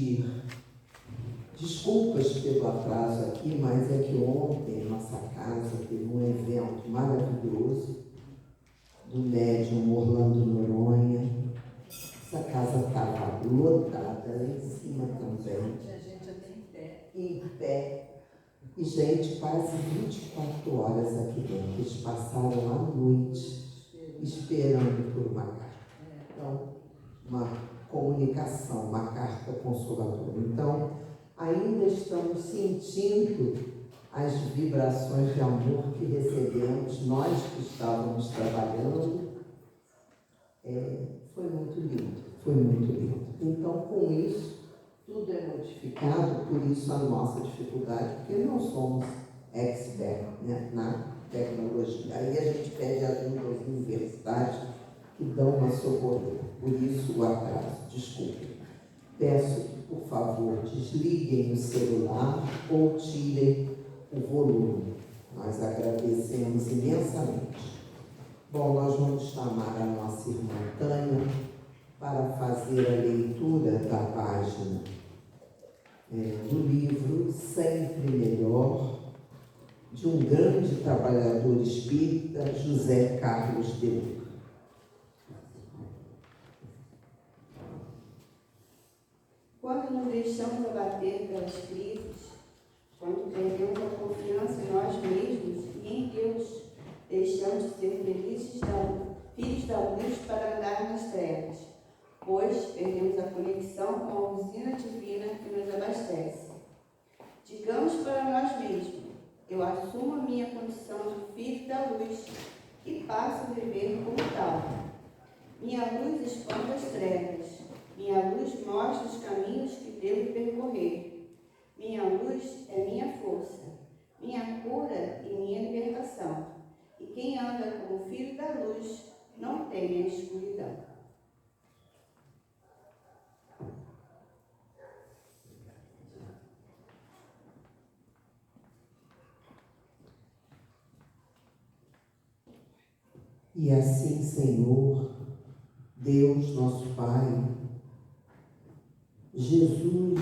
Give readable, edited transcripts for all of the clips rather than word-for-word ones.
pedir desculpas pelo atraso aqui, mas é que ontem nossa casa teve um evento maravilhoso do médium Orlando Noronha. Essa casa estava lotada, lá em cima também. A gente até em pé. Em pé. E, gente, quase 24 horas aqui dentro. Eles passaram a noite esperando por uma carta. Então, uma comunicação, uma carta consoladora. Então, ainda estamos sentindo as vibrações de amor que recebemos, nós que estávamos trabalhando. Foi muito lindo, foi muito lindo. Então, com isso, tudo é modificado, por isso a nossa dificuldade, porque não somos expert, né, na tecnologia. Aí a gente pede ajuda aos universitários que dão uma socorrida. Por isso o atraso, desculpe. Peço que, por favor, desliguem o celular ou tirem o volume. Nós agradecemos imensamente. Bom, nós vamos chamar a nossa irmã Tânia para fazer a leitura da página do livro Sempre Melhor, de um grande trabalhador espírita, José Carlos de Luca. Quando nos deixamos abater pelas crises, quando perdemos a confiança em nós mesmos e em Deus, deixamos de ser filhos da luz para andar nas trevas, pois perdemos a conexão com a usina divina que nos abastece. Digamos para nós mesmos: eu assumo a minha condição de filho da luz e passo a viver como tal. Minha luz espanta as trevas. Minha luz mostra os caminhos que devo percorrer. Minha luz é minha força, minha cura e minha libertação. E quem anda como filho da luz não teme a escuridão. E assim, Senhor, Deus, nosso Pai, Jesus,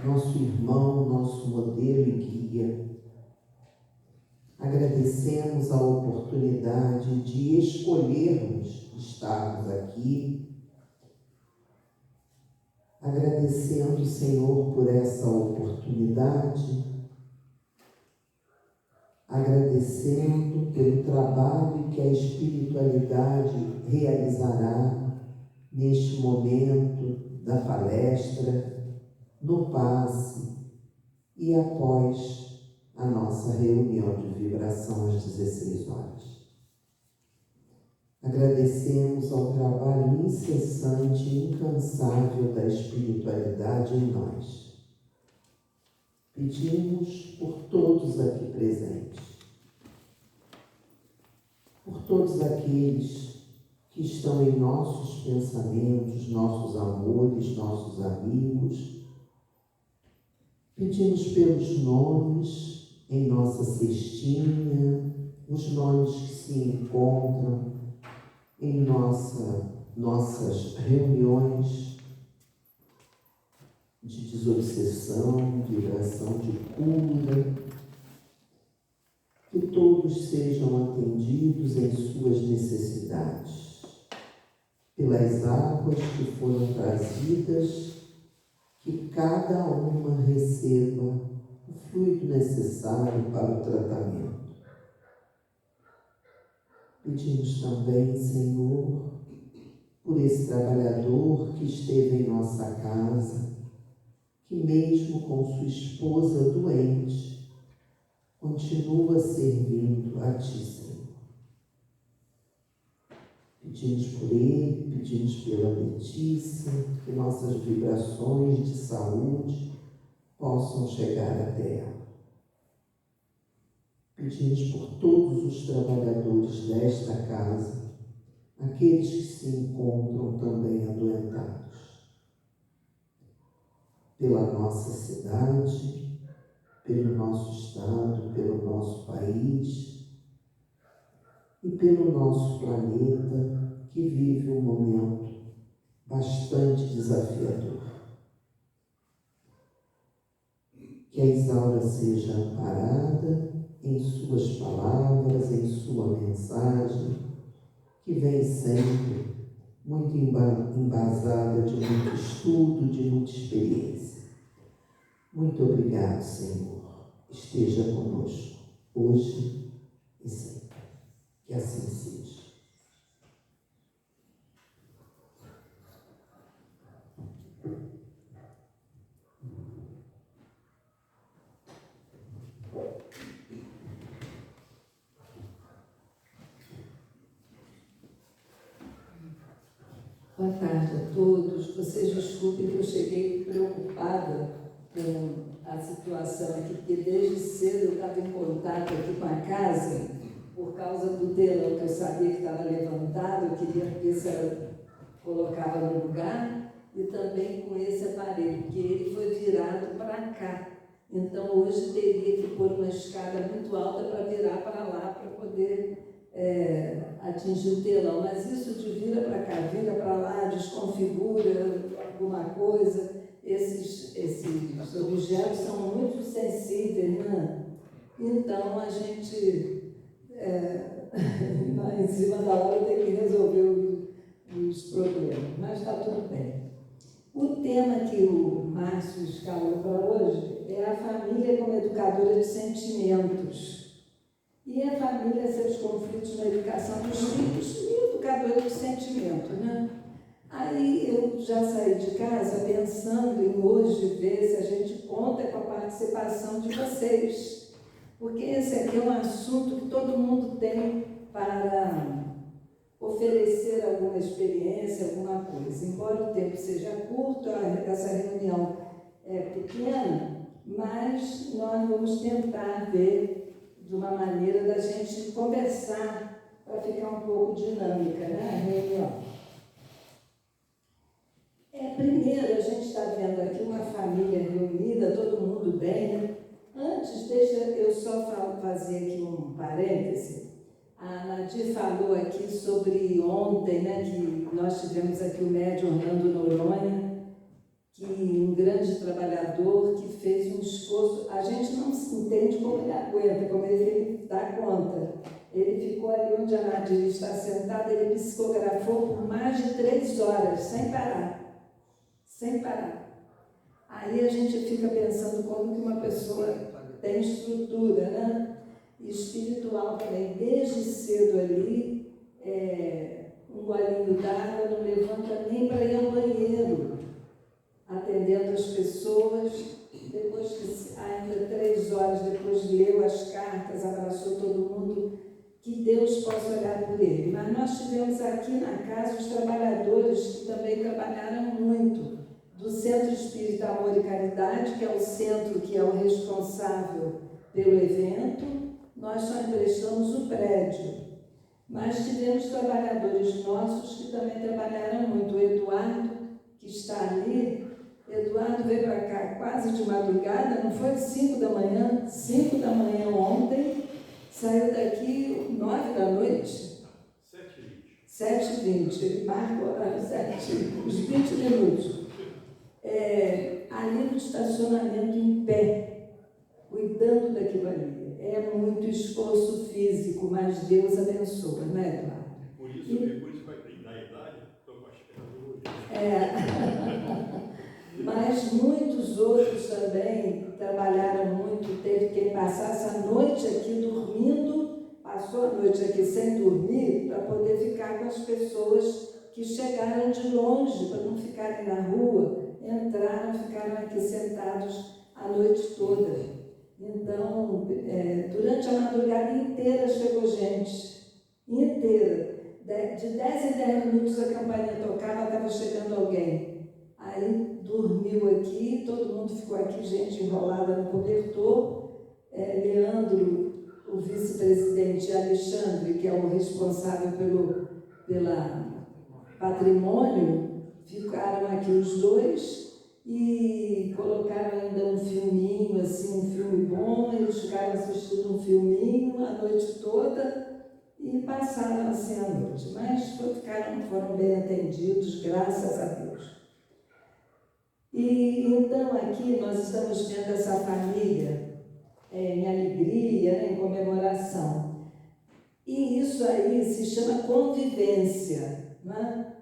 nosso irmão, nosso modelo e guia, agradecemos a oportunidade de escolhermos estarmos aqui, agradecendo, Senhor, por essa oportunidade, agradecendo pelo trabalho que a espiritualidade realizará neste momento da palestra, no passe e após a nossa reunião de vibração às 16 horas. Agradecemos ao trabalho incessante e incansável da espiritualidade em nós. Pedimos por todos aqui presentes, por todos aqueles que estão em nossos pensamentos, nossos amores, nossos amigos. Pedimos pelos nomes em nossa cestinha, os nomes que se encontram em nossas reuniões de desobsessão, de oração, de cura. Que todos sejam atendidos em suas necessidades, pelas águas que foram trazidas, que cada uma receba o fluido necessário para o tratamento. Pedimos também, Senhor, por esse trabalhador que esteve em nossa casa, que mesmo com sua esposa doente, continua servindo a Ti, Senhor. Pedimos por ele, pedimos pela Letícia, que nossas vibrações de saúde possam chegar até ela. Pedimos por todos os trabalhadores desta casa, aqueles que se encontram também adoentados, pela nossa cidade, pelo nosso estado, pelo nosso país e pelo nosso planeta, que vive um momento bastante desafiador. Que a Isaura seja amparada em suas palavras, em sua mensagem, que vem sempre muito embasada de muito estudo, de muita experiência. Muito obrigado, Senhor. Esteja conosco, hoje e sempre. Que assim seja. Boa tarde a todos. Vocês desculpem que eu cheguei preocupada com a situação aqui, porque desde cedo eu estava em contato aqui com a casa, por causa do telão que eu sabia que estava levantado, eu queria ver se ela colocava no lugar, e também com esse aparelho, que ele foi virado para cá. Então hoje teria que pôr uma escada muito alta para virar para lá, para poder atingir o telão, mas isso de vira para cá, vira para lá, desconfigura alguma coisa. Esses objetos são muito sensíveis, né? Então a gente, lá em cima da hora, tem que resolver os problemas, mas está tudo bem. O tema que o Márcio escalou para hoje é a família como educadora de sentimentos. E a família, seus conflitos na educação dos filhos e educadora de sentimento, né? Aí eu já saí de casa pensando em hoje ver se a gente conta com a participação de vocês, porque esse aqui é um assunto que todo mundo tem para oferecer alguma experiência, alguma coisa. Embora o tempo seja curto, essa reunião é pequena, mas nós vamos tentar ver de uma maneira da gente conversar para ficar um pouco dinâmica, né, a reunião. Primeiro, a gente está vendo aqui uma família reunida, todo mundo bem, né? Antes, deixa eu só fazer aqui um parêntese. A Nadir falou aqui sobre ontem, né, que nós tivemos aqui o médium Orlando Noronha, que um grande trabalhador que fez um esforço. A gente não se entende como ele aguenta, como ele dá conta. Ele ficou ali onde a Nadir está sentada, ele psicografou por mais de 3 horas, sem parar. Sem parar. Aí a gente fica pensando como que uma pessoa tem estrutura, né? Espiritual também, desde cedo ali, um golinho d'água, não levanta nem para ir ao banheiro, atendendo as pessoas. Depois que ainda 3 horas depois leu as cartas, abraçou todo mundo, que Deus possa olhar por ele. Mas nós tivemos aqui na casa os trabalhadores que também trabalharam muito, do Centro Espírita Amor e Caridade, que é o centro que é o responsável pelo evento. Nós só emprestamos o prédio, mas tivemos trabalhadores nossos que também trabalharam muito. O Eduardo, que está ali, Eduardo veio para cá quase de madrugada, não foi 5 da manhã? 5 da manhã ontem, saiu daqui 9 da noite. 7h20, ele marca o horário certinho, os 20 minutos. Ali no estacionamento em pé, cuidando daquilo ali. É muito esforço físico, mas Deus abençoa, né, Eduardo? Por isso vai dar idade, estou com as Mas muitos outros também trabalharam muito, teve quem passasse a noite aqui dormindo, passou a noite aqui sem dormir, para poder ficar com as pessoas que chegaram de longe, para não ficarem na rua, entraram, ficaram aqui sentados a noite toda. Então, durante a madrugada inteira chegou gente, inteira. De 10 em 10 minutos a campainha tocava, estava chegando alguém. Aí dormiu aqui, todo mundo ficou aqui, gente enrolada no cobertor. Leandro, o vice-presidente, Alexandre, que é o responsável pela patrimônio, ficaram aqui os dois e colocaram ainda um filminho, assim, um filme bom. Eles ficaram assistindo um filminho a noite toda e passaram assim a noite. Mas foram bem atendidos, graças a Deus. E então aqui nós estamos vendo essa família em alegria, né, em comemoração. E isso aí se chama convivência, né?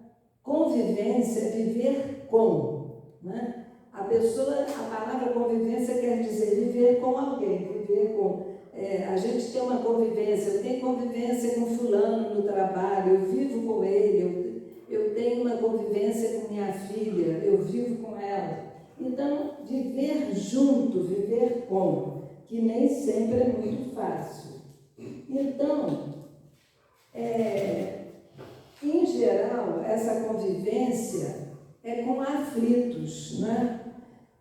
Convivência é viver com, né? A palavra convivência quer dizer viver com alguém, viver com. A gente tem uma convivência, eu tenho convivência com fulano no trabalho, eu vivo com ele, eu tenho uma convivência com minha filha, eu vivo com ela. Então, viver junto, viver com, que nem sempre é muito fácil. Então, em geral, essa convivência é com aflitos, né?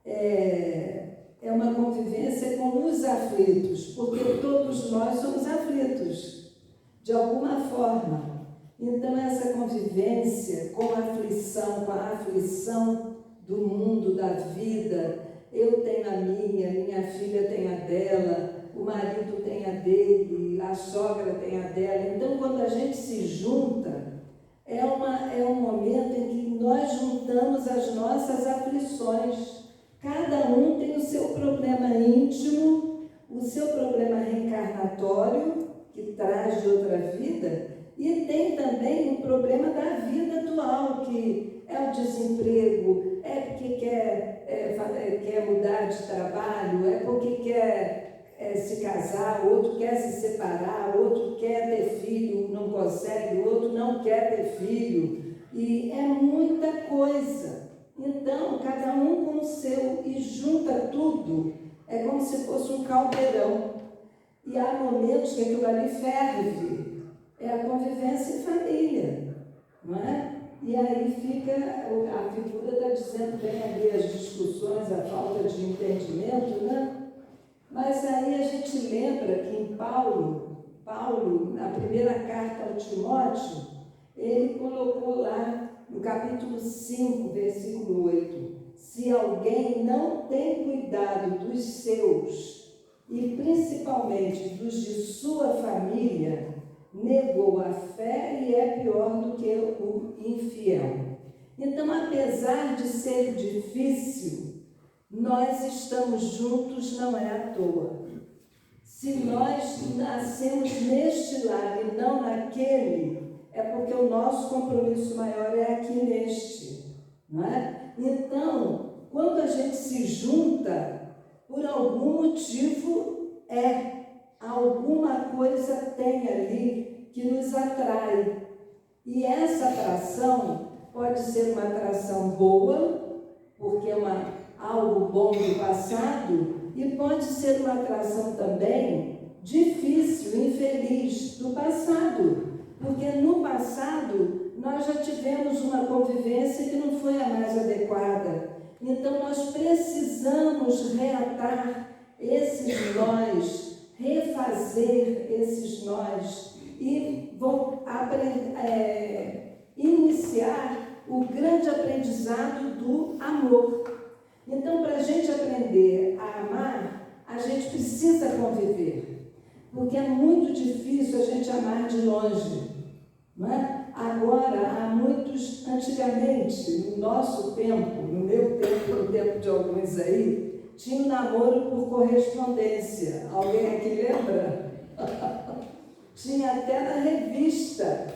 É uma convivência com os aflitos, porque todos nós somos aflitos, de alguma forma. Então, essa convivência com a aflição do mundo, da vida, eu tenho a minha filha tem a dela, o marido tem a dele, a sogra tem a dela. Então, quando a gente se junta, é um momento em que nós juntamos as nossas aflições. Cada um tem o seu problema íntimo, o seu problema reencarnatório, que traz de outra vida, e tem também o problema da vida atual, que é o desemprego, é porque quer mudar de trabalho, é porque quer se casar, o outro quer se separar, o outro quer ter filho, não consegue, o outro não quer ter filho, e é muita coisa. Então, cada um com o seu, e junta tudo, é como se fosse um caldeirão. E há momentos que aquilo ali ferve, é a convivência em família, não é? E aí fica, a figura está dizendo bem ali as discussões, a falta de entendimento, né? Mas aí a gente lembra que em Paulo, na primeira carta ao Timóteo, ele colocou lá, no capítulo 5, versículo 8, se alguém não tem cuidado dos seus, e principalmente dos de sua família, negou a fé e é pior do que o infiel. Então, apesar de ser difícil, nós estamos juntos, não é à toa. Se nós nascemos neste lar e não naquele, é porque o nosso compromisso maior é aqui neste, não é? Então, quando a gente se junta, por algum motivo alguma coisa tem ali que nos atrai. E essa atração pode ser uma atração boa, porque é algo bom do passado, e pode ser uma atração também difícil, infeliz do passado. Porque no passado nós já tivemos uma convivência que não foi a mais adequada. Então nós precisamos reatar esses nós, refazer esses nós e iniciar o grande aprendizado do amor. Então, para a gente aprender a amar, a gente precisa conviver. Porque é muito difícil a gente amar de longe, não é? Agora, há muitos, antigamente, no nosso tempo, no meu tempo, no tempo de alguns aí, tinha um namoro por correspondência. Alguém aqui lembra? Tinha até na revista.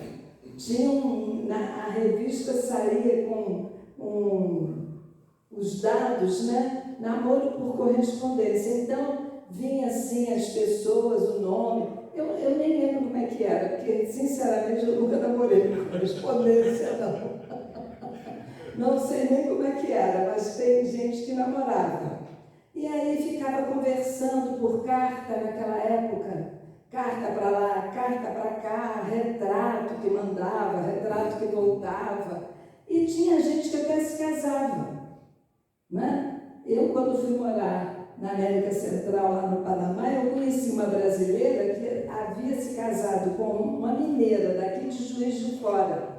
A revista saía com os dados, né? Namoro por correspondência. Então, vinha assim as pessoas, o nome. Eu nem lembro como é que era, porque, sinceramente, eu nunca namorei por correspondência, não. Não sei nem como é que era, mas tem gente que namorava. E aí ficava conversando por carta naquela época. Carta para lá, carta para cá, retrato que mandava, retrato que voltava. E tinha gente que até se casava, né? Eu, quando fui morar na América Central, lá no Panamá, eu conheci uma brasileira que havia se casado com uma mineira daqui de Juiz de Fora.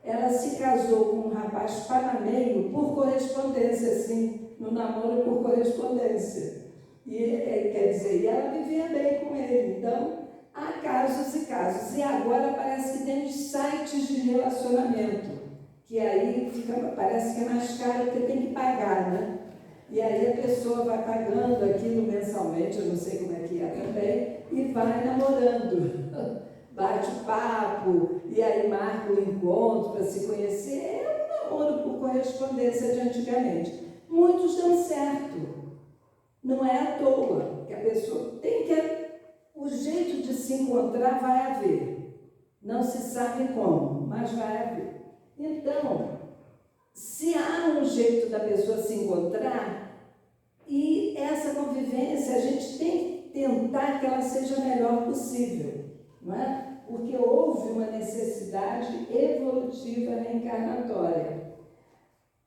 Ela se casou com um rapaz panamenho por correspondência, assim, no namoro por correspondência. Quer dizer, e ela vivia bem com ele. Então, há casos e casos. E agora parece que tem os sites de relacionamento, que aí parece que é mais caro porque tem que pagar, né? E aí a pessoa vai pagando aquilo mensalmente, eu não sei como é que é também, e vai namorando. Bate papo, e aí marca o encontro para se conhecer. É um namoro por correspondência de antigamente. Muitos dão certo. Não é à toa que a pessoa tem que... O jeito de se encontrar vai haver. Não se sabe como, mas vai haver. Então, se há um jeito da pessoa se encontrar, e essa convivência, a gente tem que tentar que ela seja a melhor possível, não é? Porque houve uma necessidade evolutiva reencarnatória.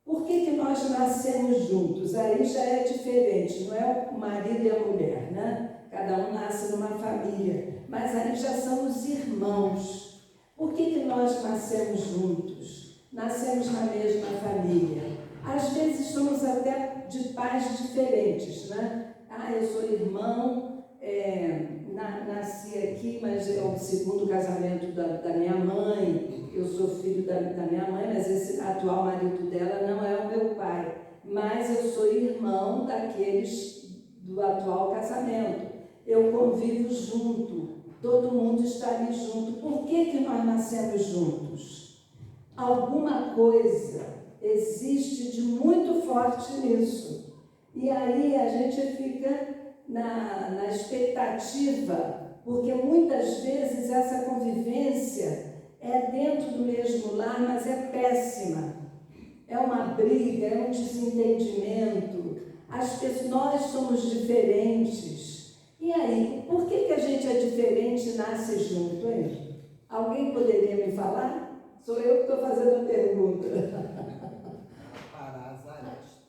Por que nós nascemos juntos? Aí já é diferente, não é o marido e a mulher, né? Cada um nasce numa família, mas aí já são os irmãos. Por que nós nascemos juntos? Nascemos na mesma família. Às vezes somos até de pais diferentes, né? Eu sou irmão, nasci aqui, mas é o segundo casamento da minha mãe. Eu sou filho da minha mãe, mas esse atual marido dela não é o meu pai. Mas eu sou irmão daqueles do atual casamento. Eu convivo junto, todo mundo está ali junto. Por que nós nascemos juntos? Alguma coisa existe de muito forte nisso. E aí a gente fica na expectativa, porque muitas vezes essa convivência é dentro do mesmo lar, mas é péssima. É uma briga, é um desentendimento. Nós somos diferentes. E aí, por que a gente é diferente e nasce junto, hein? Alguém poderia me falar? Sou eu que estou fazendo a pergunta. Aparar as arestas.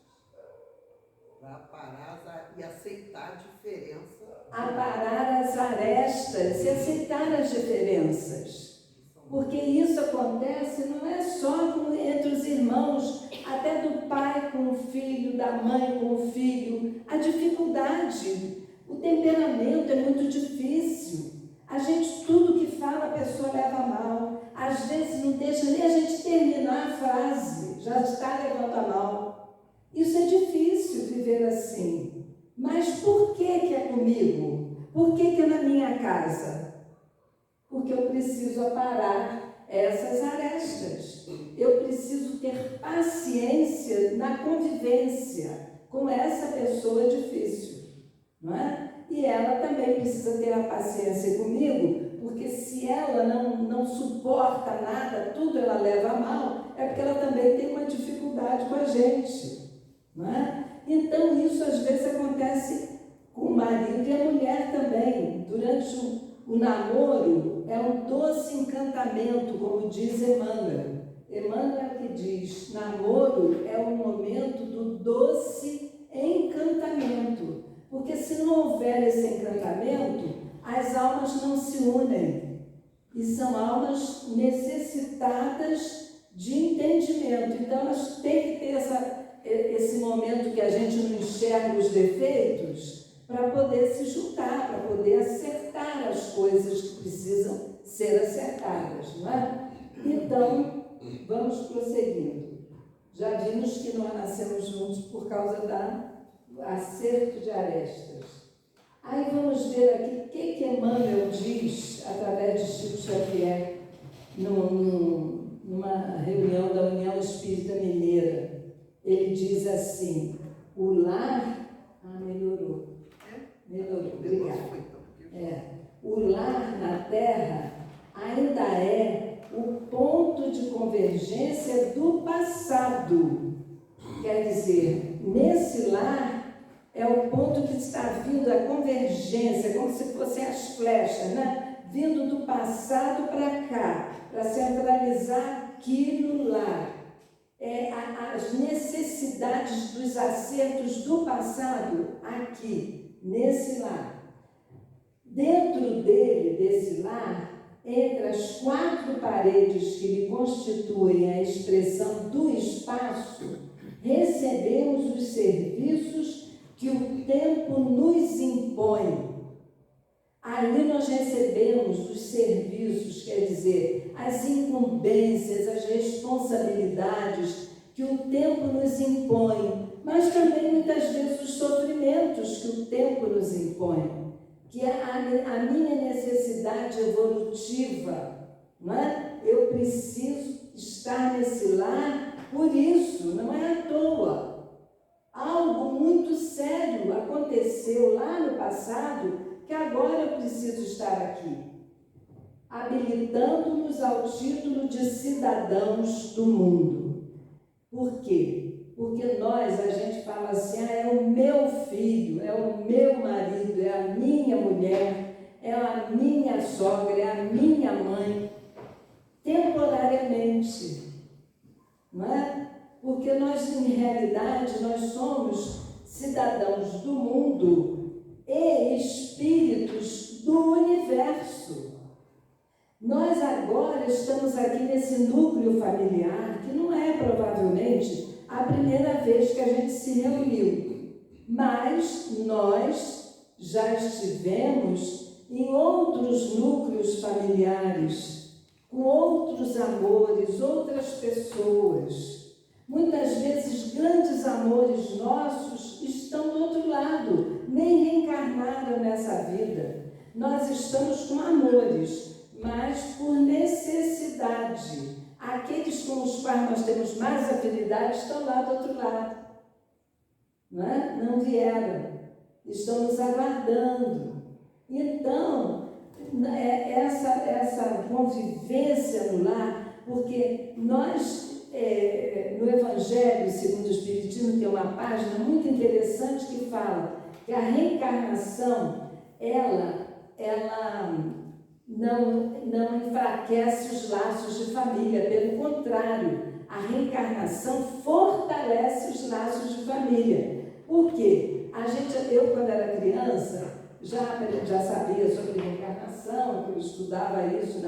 Para aparar e aceitar a diferença. Aparar as arestas e aceitar as diferenças. Porque isso acontece não é só entre os irmãos, até do pai com o filho, da mãe com o filho. A dificuldade, o temperamento é muito difícil. A gente, tudo que fala, a pessoa leva mal. Às vezes não deixa nem a gente terminar a frase, já está levando a mal. Isso é difícil viver assim. Mas por que é comigo? Por que é na minha casa? Porque eu preciso aparar essas arestas. Eu preciso ter paciência na convivência com essa pessoa difícil, não é? E ela também precisa ter a paciência comigo, porque se ela não suporta nada, tudo ela leva a mal, é porque ela também tem uma dificuldade com a gente, não é? Então isso às vezes acontece com o marido e a mulher também. Durante o namoro é um doce encantamento, como diz Emmanuel. Emmanuel que diz, namoro é o momento do doce encantamento. Porque se não houver esse encantamento, as almas não se unem. E são almas necessitadas de entendimento. Então elas têm que ter esse momento que a gente não enxerga os defeitos, para poder se juntar, para poder acertar as coisas que precisam ser acertadas, não é? Então, vamos prosseguindo. Já vimos que nós nascemos juntos por causa do acerto de arestas. Aí vamos ver aqui o que Emmanuel diz, através de Chico Xavier, numa reunião da União Espírita Mineira. Ele diz assim, o lar... melhorou. Melhorou, obrigada. O lar na Terra ainda é o ponto de convergência do passado. Quer dizer, nesse lar é o ponto que está vindo a convergência, como se fossem as flechas, né? Vindo do passado para cá, para centralizar aqui no lar. As necessidades dos acertos do passado aqui, nesse lar. Dentro desse lar, entre as 4 paredes que lhe constituem a expressão do espaço, recebemos os serviços que o tempo nos impõe. A ali nós recebemos os serviços, quer dizer, as incumbências, as responsabilidades que o tempo nos impõe, mas também muitas vezes os sofrimentos que o tempo nos impõe, que é a minha necessidade evolutiva, não é? Eu preciso estar nesse lar por isso, não é à toa. Algo muito sério aconteceu lá no passado que agora eu preciso estar aqui, habilitando-nos ao título de cidadãos do mundo. Por quê? Porque a gente fala assim, é o meu filho, é o meu marido, é a minha mulher, é a minha sogra, é a minha mãe, temporariamente, não é? Porque nós, em realidade, nós somos cidadãos do mundo e espíritos do universo. Nós agora estamos aqui nesse núcleo familiar, que não é provavelmente a primeira vez que a gente se reuniu, mas nós já estivemos em outros núcleos familiares, com outros amores, outras pessoas. Muitas vezes grandes amores nossos estão do outro lado, nem reencarnaram nessa vida. Nós estamos com amores, mas por necessidade. Aqueles com os quais nós temos mais afinidade estão lá do outro lado. Não é? Não vieram. Estão nos aguardando. Então, essa convivência no lar, porque nós, no Evangelho segundo o Espiritismo, tem uma página muito interessante que fala que a reencarnação, ela não enfraquece os laços de família, pelo contrário, a reencarnação fortalece os laços de família. Por quê? Eu, quando era criança, já sabia sobre reencarnação, eu estudava isso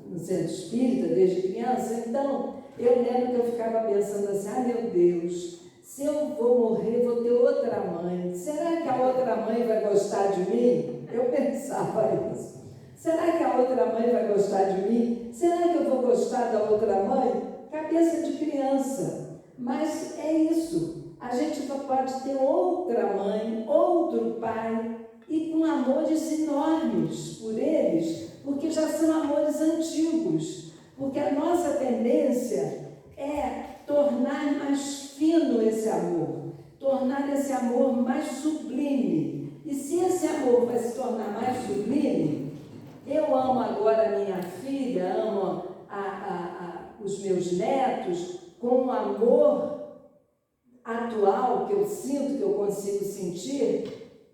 no centro espírita desde criança, então eu lembro que eu ficava pensando assim, meu Deus, se eu vou morrer, vou ter outra mãe, será que a outra mãe vai gostar de mim? Eu pensava isso. Será que a outra mãe vai gostar de mim? Será que eu vou gostar da outra mãe? Cabeça de criança. Mas é isso. A gente pode ter outra mãe, outro pai, e com amores enormes por eles, porque já são amores antigos. Porque a nossa tendência é tornar mais fino esse amor, tornar esse amor mais sublime. E se esse amor vai se tornar mais sublime, eu amo agora a minha filha, amo os meus netos, com o amor atual que eu sinto, que eu consigo sentir,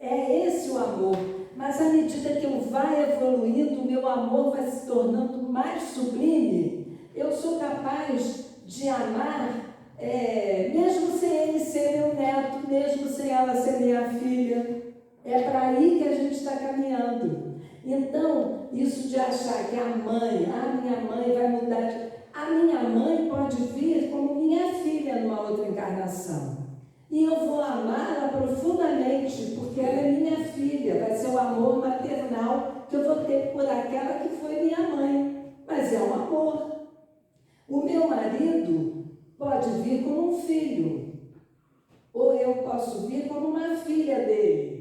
é esse o amor. Mas à medida que eu vai evoluindo, o meu amor vai se tornando mais sublime, eu sou capaz de amar, mesmo sem ele ser meu neto, mesmo sem ela ser minha filha. É para aí que a gente está caminhando. Então, isso de achar que a minha mãe vai mudar. A minha mãe pode vir como minha filha numa outra encarnação. E eu vou amá-la profundamente, porque ela é minha filha. Vai ser o amor maternal que eu vou ter por aquela que foi minha mãe. Mas é um amor. O meu marido pode vir como um filho. Ou eu posso vir como uma filha dele.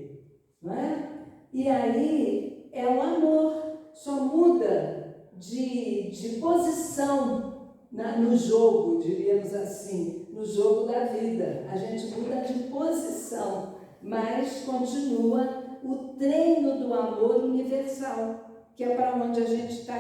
Não é? E aí é um amor, só muda de posição no jogo, diríamos assim, no jogo da vida. A gente muda de posição, mas continua o treino do amor universal, que é para onde a gente está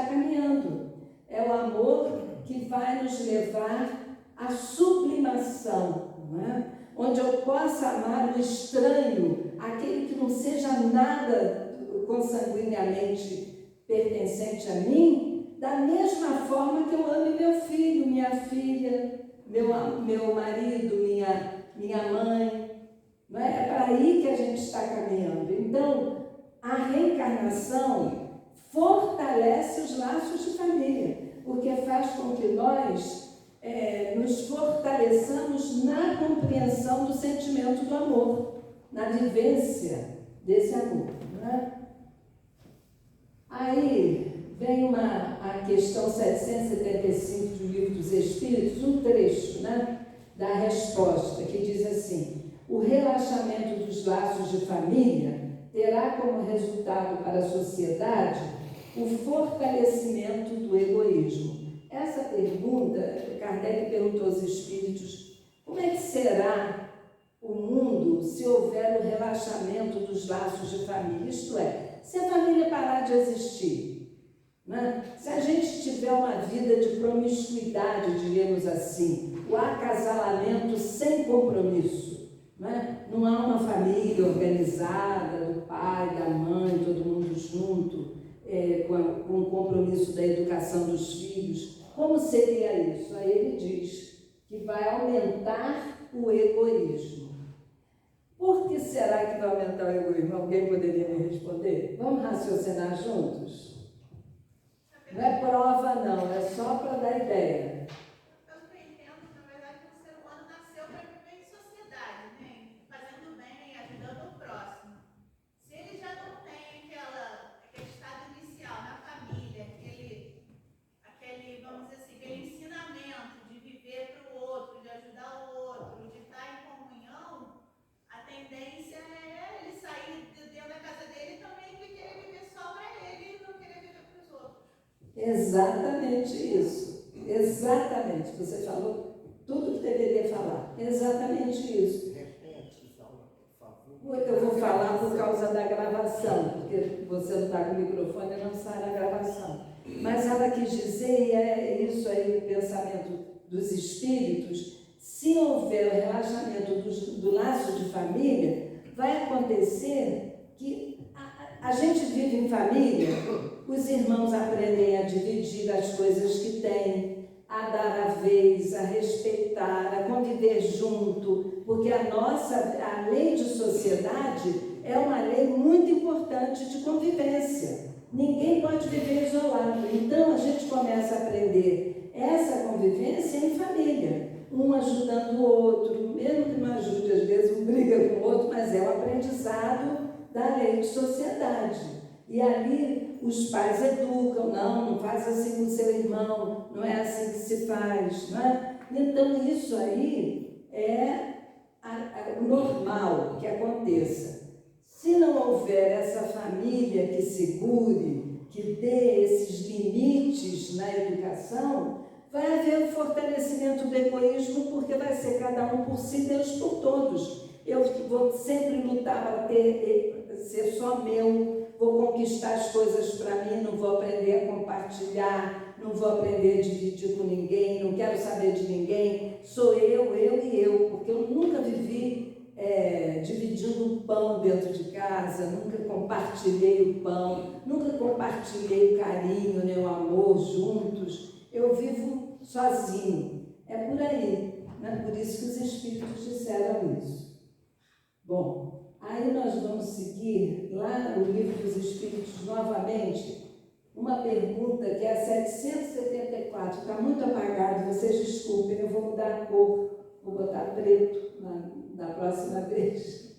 caminhando. É o amor que vai nos levar à sublimação, não é? Onde eu possa amar o estranho, aquele que não seja nada consanguineamente pertencente a mim, da mesma forma que eu ame meu filho, minha filha, meu marido, minha mãe. Não é? É para aí que a gente está caminhando. Então, a reencarnação fortalece os laços de família, porque faz com que nós nos fortaleçamos na compreensão do sentimento do amor, na vivência desse amor. Né? Aí vem a questão 775 do Livro dos Espíritos, um trecho, né, da resposta, que diz assim: o relaxamento dos laços de família terá como resultado para a sociedade o fortalecimento do egoísmo. Essa pergunta, Kardec perguntou aos espíritos: como é que será o mundo se houver o relaxamento dos laços de família? Isto é, se a família parar de existir, né? Se a gente tiver uma vida de promiscuidade, diríamos assim, o acasalamento sem compromisso, né? Não há uma família organizada, do pai, da mãe, todo mundo junto, com o compromisso da educação dos filhos. Como seria isso? Aí ele diz que vai aumentar o egoísmo. Por que será que vai aumentar o egoísmo? Alguém poderia me responder? Vamos raciocinar juntos? Não é prova, não, é só para dar ideia. Pelo que eu entendo, na verdade, o ser humano nasceu para viver em sociedade, né? Fazendo bem, ajudando o próximo. Se ele já não tem aquele estado inicial na família, aquele, vamos dizer assim, aquele ensinamento de viver para o outro, de ajudar o outro, de estar em comunhão, a tendência é ele sair de dentro da casa dele também e querer viver só para ele e não querer viver para os outros. Exatamente isso. Exatamente. Você falou tudo que deveria falar. Exatamente isso. Repete, Isaura, por favor. Eu vou falar por causa da gravação, porque você não está com o microfone e não sai na gravação. Mas ela quis dizer, e é isso aí o pensamento dos espíritos: se houver o relaxamento do laço de família, vai acontecer que a gente vive em família, os irmãos aprendem a dividir as coisas que têm, a dar a vez, a respeitar, a conviver junto, porque a lei de sociedade é uma lei muito importante de convivência. Ninguém pode viver isolado. Então, a gente começa a aprender essa convivência em família, um ajudando o outro, mesmo que não ajude, às vezes um briga com o outro, mas é o aprendizado da lei de sociedade. E ali os pais educam: não faz assim com o seu irmão, não é assim que se faz, não é? Então, isso aí é o normal que aconteça. Se não houver essa família que segure, que dê esses limites na educação, vai haver o fortalecimento do egoísmo, porque vai ser cada um por si, Deus por todos. Eu vou sempre lutar para ser só meu, vou conquistar as coisas para mim, não vou aprender a compartilhar, não vou aprender a dividir com ninguém, não quero saber de ninguém, sou eu e eu, porque eu nunca vivi dividindo o pão dentro de casa, nunca compartilhei o pão, nunca compartilhei o carinho, nem o amor juntos. Eu vivo sozinho. É por aí, né? Por isso que os espíritos disseram isso. Bom, aí nós vamos seguir lá no Livro dos Espíritos novamente, uma pergunta que é a 774, está muito apagado, vocês desculpem, eu vou mudar a cor, vou botar preto na próxima vez.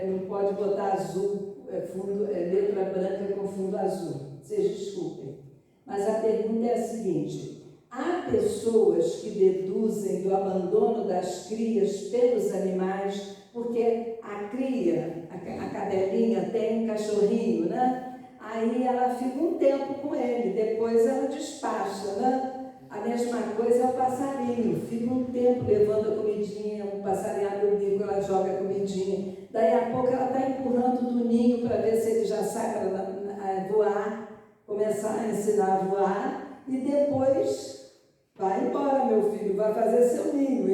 Não pode botar azul, letra branca com fundo azul, vocês desculpem. Mas a pergunta é a seguinte: há pessoas que deduzem do abandono das crias pelos animais, porque a cria, a cadelinha tem um cachorrinho, né? Aí ela fica um tempo com ele, depois ela despacha, né? A mesma coisa é o passarinho, fica um tempo levando a comidinha, um passarinho abre o bico, ela joga a comidinha, daí a pouco ela está empurrando do ninho para ver se ele já sai para voar, começar a ensinar a voar, e depois vai embora, meu filho, vai fazer seu ninho.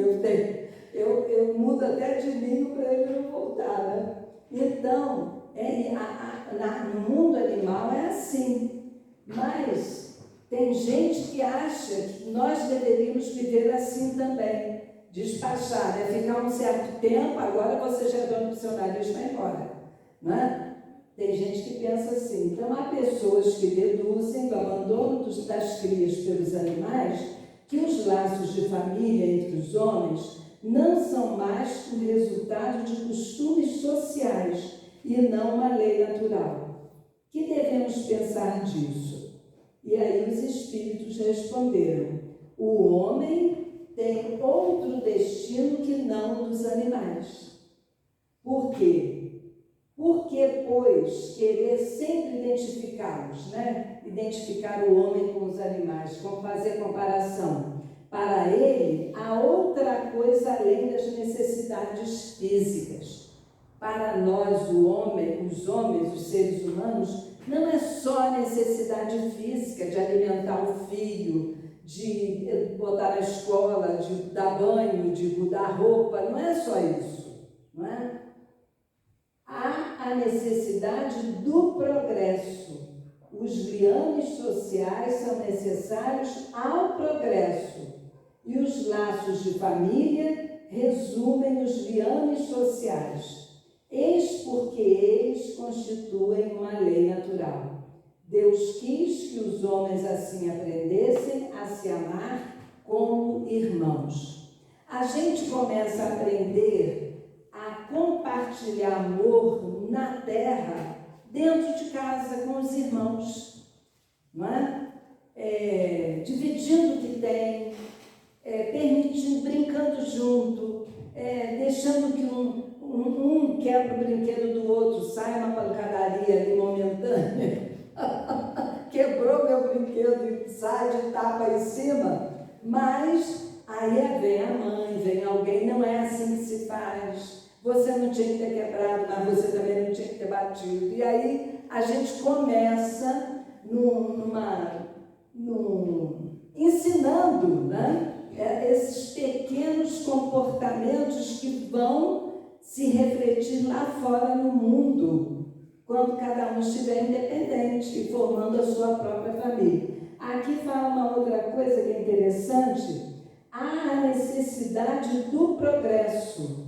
Eu mudo até de ninho para ele não voltar, né? Então, no mundo animal é assim, mas tem gente que acha que nós deveríamos viver assim também, despachar, né? Ficar um certo tempo, agora você já é dono do seu nariz, vai embora, né? Tem gente que pensa assim. Então, há pessoas que deduzem do abandono das crias pelos animais que os laços de família entre os homens não são mais o resultado de costumes sociais, e não uma lei natural. Que devemos pensar disso? E aí os espíritos responderam: o homem tem outro destino que não o dos animais. Por quê? Porque, pois, querer sempre identificá-los, né? Identificar o homem com os animais, como fazer comparação. Para ele, há outra coisa além das necessidades físicas. Para nós, os homens, os seres humanos, não é só a necessidade física de alimentar o filho, de botar na escola, de dar banho, de mudar roupa, não é só isso, não é? Há a necessidade do progresso. Os liames sociais são necessários ao progresso e os laços de família resumem os liames sociais. Eis porque eles constituem uma lei natural. Deus quis que os homens assim aprendessem a se amar como irmãos. A gente começa a aprender a compartilhar amor na terra, dentro de casa, com os irmãos, não é? Dividindo o que tem, permitindo, brincando junto, deixando que um quebra o brinquedo do outro, sai uma pancadaria ali momentânea, quebrou meu brinquedo e sai de tapa em cima, mas aí vem a mãe, vem alguém, não é assim que se faz. Você não tinha que ter quebrado, mas você também não tinha que ter batido. E aí a gente começa ensinando, né? Esses pequenos comportamentos que vão se refletir lá fora no mundo, quando cada um estiver independente e formando a sua própria família. Aqui fala uma outra coisa que é interessante: há a necessidade do progresso.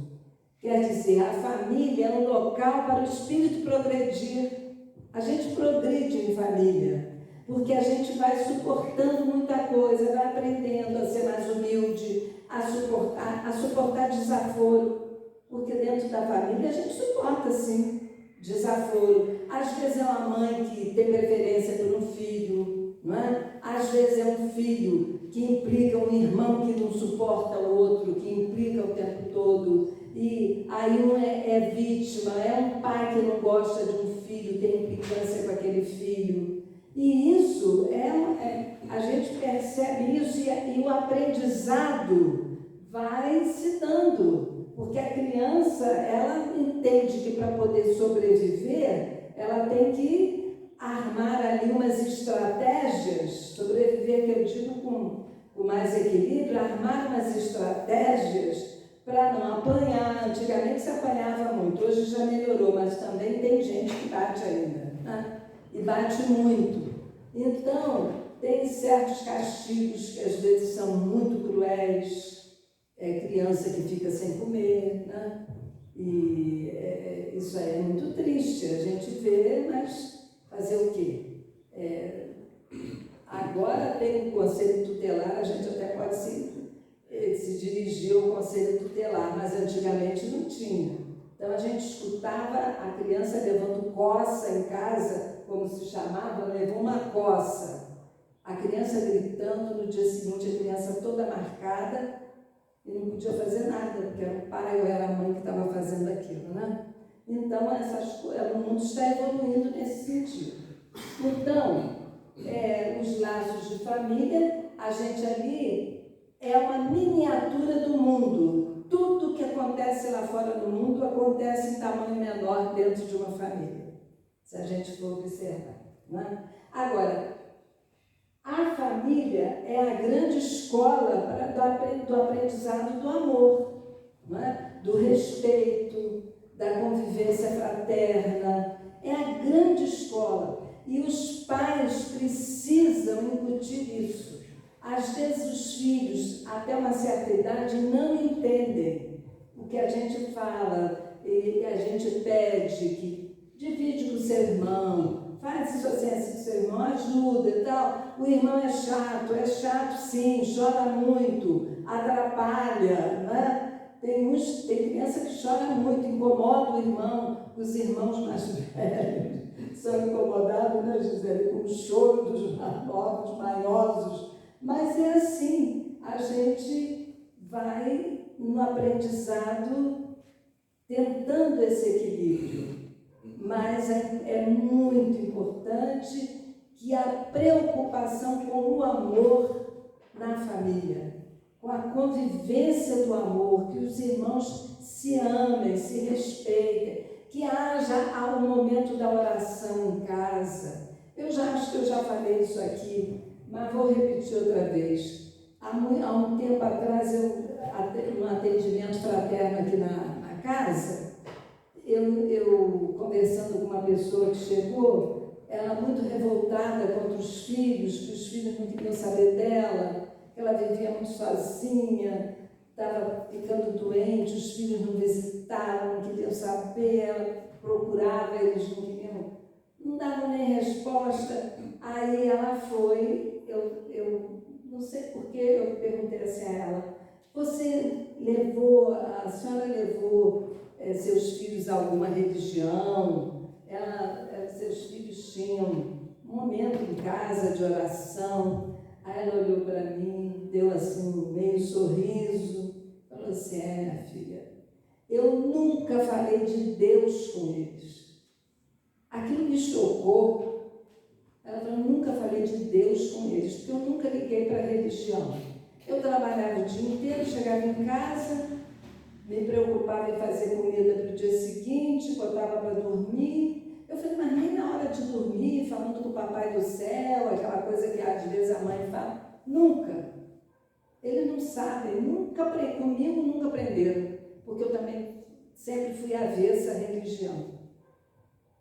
Quer dizer, a família é um local para o espírito progredir. A gente progride em família, porque a gente vai suportando muita coisa, vai aprendendo a ser mais humilde, a suportar desaforo, porque dentro da família a gente suporta, sim, desaforo. Às vezes é uma mãe que tem preferência por um filho, não é? Às vezes é um filho que implica um irmão que não suporta o outro, que implica o tempo todo, e aí um é vítima, é um pai que não gosta de um filho, tem implicância com aquele filho. E isso, a gente percebe isso e o aprendizado vai se dando, porque a criança, ela entende que para poder sobreviver, ela tem que armar ali umas estratégias, sobreviver, que eu digo com mais equilíbrio, armar umas estratégias para não apanhar. Antigamente se apanhava muito, hoje já melhorou, mas também tem gente que bate ainda, né? E bate muito. Então, tem certos castigos que às vezes são muito cruéis, criança que fica sem comer, né? E isso aí é muito triste, a gente vê, mas fazer o quê? Agora tem um conselho tutelar, a gente até pode se dirigir ao conselho tutelar, mas antigamente não tinha. Então a gente escutava a criança levando coça em casa, como se chamava, levou uma coça. A criança gritando, no dia seguinte a criança toda marcada e não podia fazer nada, porque era o pai ou era a mãe que estava fazendo aquilo, né? Então o mundo está evoluindo nesse sentido. Então, os laços de família, a gente ali é uma miniatura do mundo. Tudo que acontece lá fora no mundo acontece em tamanho menor dentro de uma família, se a gente for observar, né? Agora, a família é a grande escola do aprendizado do amor, né? Do respeito, da convivência fraterna. É a grande escola. E os pais precisam incutir isso. Às vezes os filhos, até uma certa idade, não entendem o que a gente fala e a gente pede, que divide com o seu irmão, faz isso assim com o seu irmão, ajuda e tal. O irmão é chato sim, chora muito, atrapalha, né? Tem criança que chora muito, incomoda o irmão, os irmãos mais velhos são incomodados, né, Gisele, com o choro dos mais novos, manhosos. Mas é assim, a gente vai no aprendizado tentando esse equilíbrio. Mas é muito importante que a preocupação com o amor na família, com a convivência do amor, que os irmãos se amem, se respeitem, que haja um momento da oração em casa. Eu já acho que eu já falei isso aqui, mas vou repetir outra vez. Há um tempo atrás, num atendimento fraterno aqui na casa, eu conversando com uma pessoa que chegou, ela muito revoltada contra os filhos, que os filhos não queriam saber dela, que ela vivia muito sozinha, estava ficando doente, os filhos não visitavam, não queriam saber, ela procurava, eles não queriam, não davam nem resposta. Aí ela foi, eu não sei porquê, eu perguntei assim a ela, a senhora levou seus filhos a alguma religião? Seus filhos tinham um momento em casa de oração? Aí ela olhou para mim, deu assim um meio sorriso, falou assim, minha filha, eu nunca falei de Deus com eles. Aquilo me chocou. Ela falou, eu nunca falei de Deus com eles, porque eu nunca liguei para a religião. Eu trabalhava o dia inteiro, chegava em casa, me preocupava em fazer comida para o dia seguinte, botava para dormir. Eu falei, mas nem na hora de dormir, falando com o Papai do Céu, aquela coisa que às vezes a mãe fala. Nunca. Eles não sabem, comigo nunca aprenderam, porque eu também sempre fui avessa à religião.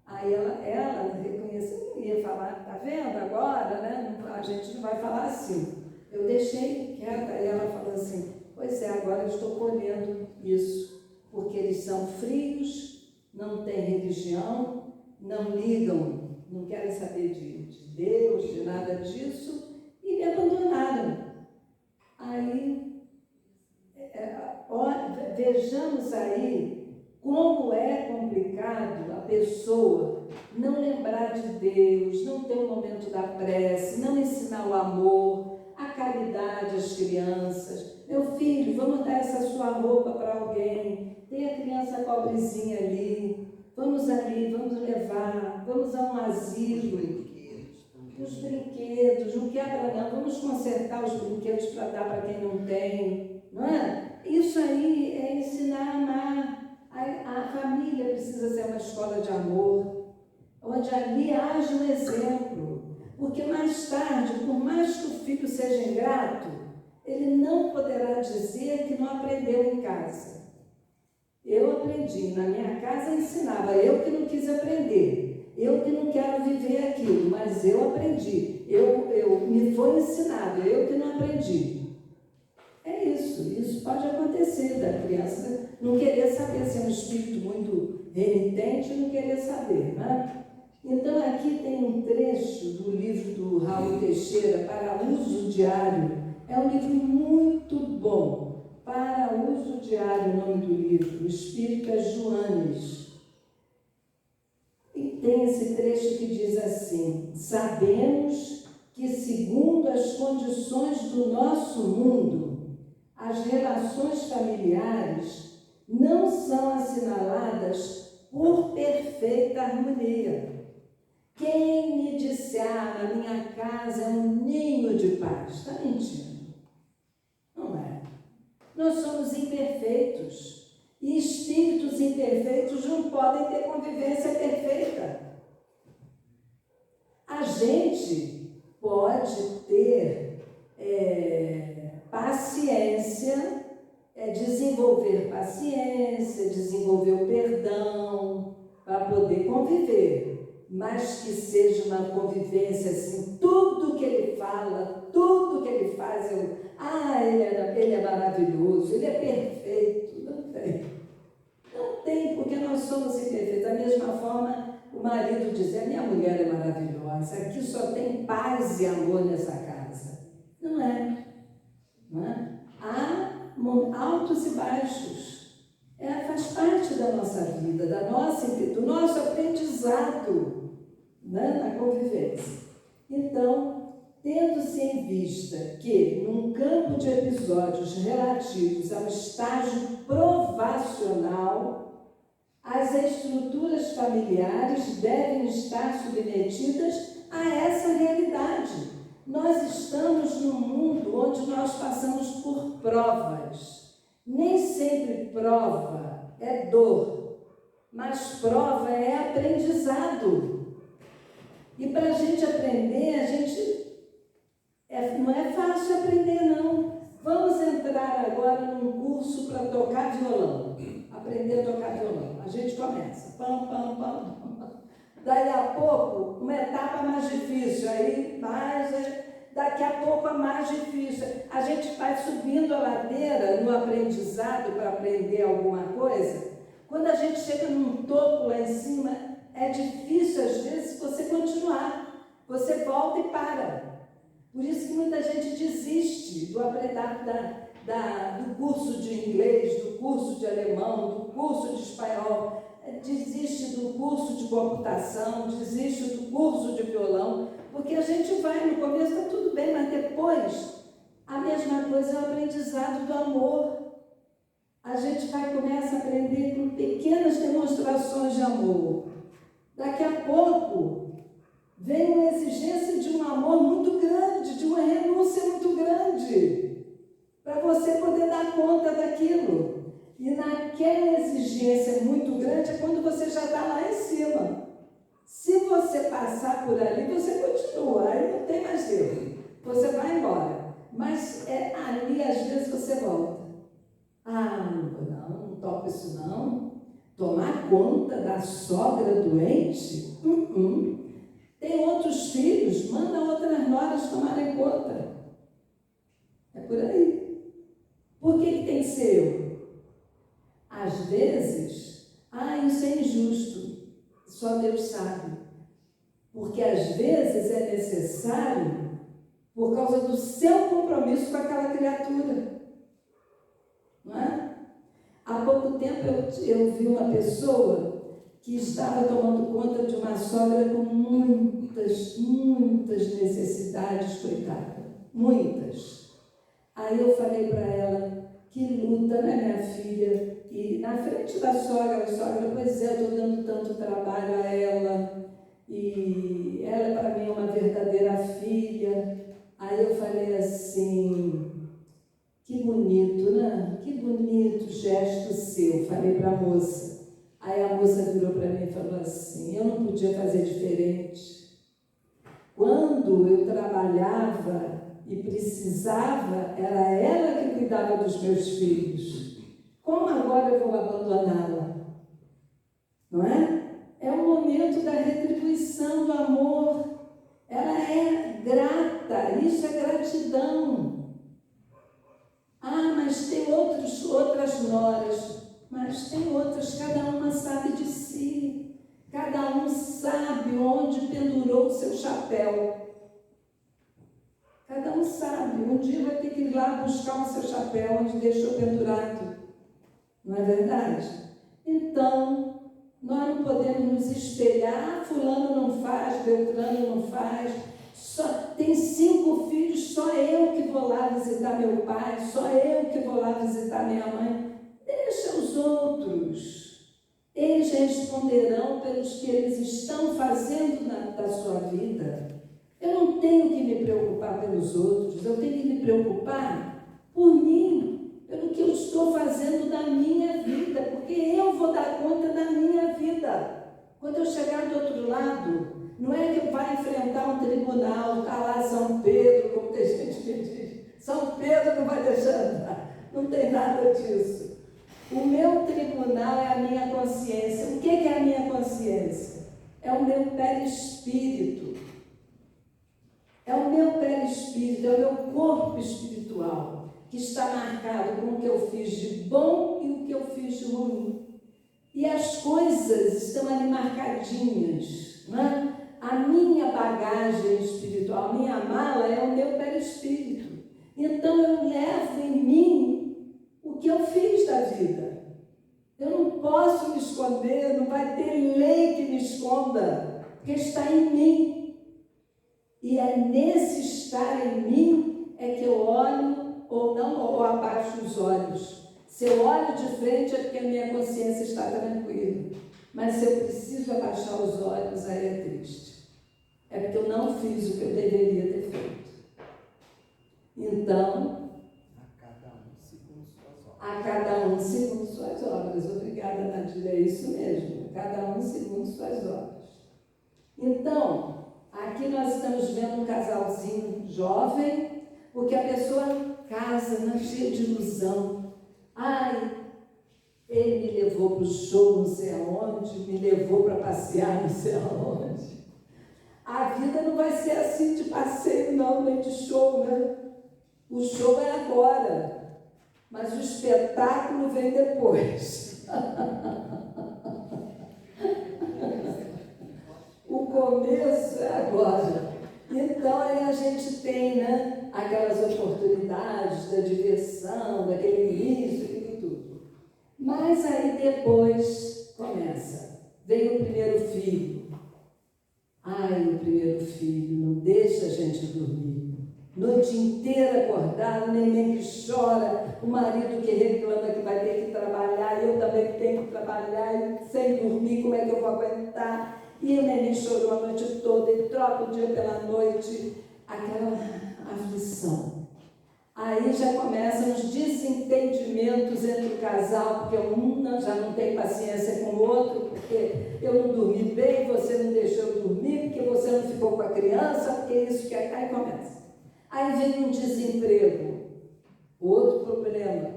Aí ela reconheceu, não ia falar, tá vendo agora, né? A gente não vai falar assim. Eu deixei quieta, e ela falou assim, pois é, agora eu estou colhendo isso, porque eles são frios, não têm religião, não ligam, não querem saber de Deus, de nada disso, e me abandonaram. Aí, vejamos aí como é complicado a pessoa não lembrar de Deus, não ter um momento da prece, não ensinar o amor, a caridade às crianças. Meu filho, vamos dar essa sua roupa para alguém, tem a criança pobrezinha ali, vamos ali, vamos levar, vamos a um asilo. Os brinquedos, não quebra não, vamos consertar os brinquedos para dar para quem não tem, não é? Isso aí é ensinar a amar. A família precisa ser uma escola de amor, onde ali haja um exemplo, porque mais tarde, por mais que o filho seja ingrato, ele não poderá dizer que não aprendeu em casa. Eu aprendi, na minha casa ensinava, eu que não quis aprender, eu que não quero viver aquilo, mas eu aprendi, me foi ensinado, eu que não aprendi. É isso pode acontecer da criança não querer saber, ser um espírito muito renitente e não querer saber, né? Então aqui tem um trecho do livro do Raul Teixeira, Para Uso Diário. É um livro muito bom, Para Uso Diário, o nome do livro, o espírito é Joanes. E tem esse trecho que diz assim, sabemos que segundo as condições do nosso mundo, as relações familiares não são assinaladas por perfeita harmonia. Quem me disser, na minha casa é um ninho de paz, está mentindo. Não é. Nós somos imperfeitos. E espíritos imperfeitos não podem ter convivência perfeita. A gente pode ter paciência, desenvolver paciência, desenvolver o perdão, para poder conviver, mas que seja uma convivência assim, tudo que ele fala, tudo que ele faz, ele é maravilhoso, ele é perfeito. Não tem, porque nós somos imperfeitos. Da mesma forma, o marido diz, minha mulher é maravilhosa, aqui só tem paz e amor nessa casa. Não é. Não é? Há altos e baixos. Faz parte da nossa vida, do nosso aprendizado, né, na convivência. Então, tendo-se em vista que, num campo de episódios relativos ao estágio provacional, as estruturas familiares devem estar submetidas a essa realidade. Nós estamos num mundo onde nós passamos por provas. Nem sempre prova é dor, mas prova é aprendizado. E para a gente aprender, não é fácil aprender, não. Vamos entrar agora num curso para tocar violão. Aprender a tocar violão. A gente começa. Pam, pam, pam. Daí a pouco, uma etapa mais difícil. Aí, daqui a pouco, a mais difícil. A gente vai subindo a ladeira no aprendizado para aprender alguma coisa. Quando a gente chega num topo lá em cima, é difícil, às vezes, você continuar. Você volta e para. Por isso que muita gente desiste do curso de inglês, do curso de alemão, do curso de espanhol, desiste do curso de computação, desiste do curso de violão, porque a gente vai, no começo está tudo bem, mas depois a mesma coisa é o aprendizado do amor. A gente começa a aprender com pequenas demonstrações de amor. Daqui a pouco vem uma exigência de um amor muito grande, de uma renúncia muito grande, para você poder dar conta daquilo. E naquela exigência muito grande é quando você já está lá em cima. Se você passar por ali, você continua, aí não tem mais erro. Você vai embora. Mas ali, às vezes, você volta. Não toco isso não. Tomar conta da sogra doente? Tem outros filhos, manda outras noras tomarem conta. É por aí. Por que tem que ser eu? Às vezes, isso é injusto. Só Deus sabe. Porque às vezes é necessário por causa do seu compromisso com aquela criatura. Não é? Há pouco tempo eu vi uma pessoa que estava tomando conta de uma sogra com muitas necessidades, coitada. Muitas. Aí eu falei para ela, que luta, né, minha filha? E na frente da sogra, pois é, eu estou dando tanto trabalho a ela, e ela para mim é uma verdadeira filha. Aí eu falei assim, que bonito, né? Que bonito gesto seu, falei para a moça. Aí a moça virou para mim e falou assim, eu não podia fazer diferente. Quando eu trabalhava e precisava, era ela que cuidava dos meus filhos. Como agora eu vou abandoná-la? Não é? É o momento da retribuição do amor. Ela é grata, isso é gratidão. Mas tem outras noras. Mas tem outras, cada uma sabe de si. Cada um sabe onde pendurou o seu chapéu. Cada um sabe. Um dia vai ter que ir lá buscar o seu chapéu onde deixou pendurado. Não é verdade? Então, nós não podemos nos espelhar, fulano não faz, Beltrano não faz, tem 5 filhos, só eu que vou lá visitar meu pai, só eu que vou lá visitar minha mãe. Deixa os outros. Eles responderão pelos que eles estão fazendo da sua vida. Eu não tenho que me preocupar pelos outros, eu tenho que me preocupar por mim. Pelo que eu estou fazendo da minha vida, porque eu vou dar conta da minha vida. Quando eu chegar do outro lado, não é que eu vá enfrentar um tribunal, está lá São Pedro, como tem gente que diz, São Pedro não vai deixar entrar, não tem nada disso. O meu tribunal é a minha consciência. O que é a minha consciência? É o meu perispírito. É o meu perispírito, é o meu corpo espiritual, que está marcado com o que eu fiz de bom e o que eu fiz de ruim. E as coisas estão ali marcadinhas, né? A minha bagagem espiritual, a minha mala é o meu perispírito. Então eu levo em mim o que eu fiz da vida. Eu não posso me esconder, não vai ter lei que me esconda, porque está em mim. E é nesse estar em mim é que eu olho ou não, ou abaixo os olhos. Se eu olho de frente é porque a minha consciência está tranquila. Mas se eu preciso abaixar os olhos, aí é triste. É porque eu não fiz o que eu deveria ter feito. Então, a cada um segundo suas obras. Obrigada, Nadir, é isso mesmo. A cada um segundo suas obras. Então, aqui nós estamos vendo um casalzinho jovem, porque a pessoa casa, cheia de ilusão. Ai, ele me levou para o show não sei aonde, me levou para passear não sei aonde. A vida não vai ser assim de passeio não, nem de show, né? O show é agora, mas o espetáculo vem depois. O começo é agora. Então aí a gente tem, né, aquelas oportunidades da diversão, daquele início, aquilo tudo. Mas aí depois começa. Vem o primeiro filho. Ai, o primeiro filho não deixa a gente dormir. Noite inteira acordado, neném que chora, o marido que reclama que vai ter que trabalhar, eu também tenho que trabalhar, e sem dormir, como é que eu vou aguentar? E o neném chorou a noite toda e troca o dia pela noite, aquela aflição. Aí já começam os desentendimentos entre o casal, porque um já não tem paciência com o outro, porque eu não dormi bem, você não deixou eu dormir, porque você não ficou com a criança, porque isso que aí começa. Aí vem um desemprego, outro problema,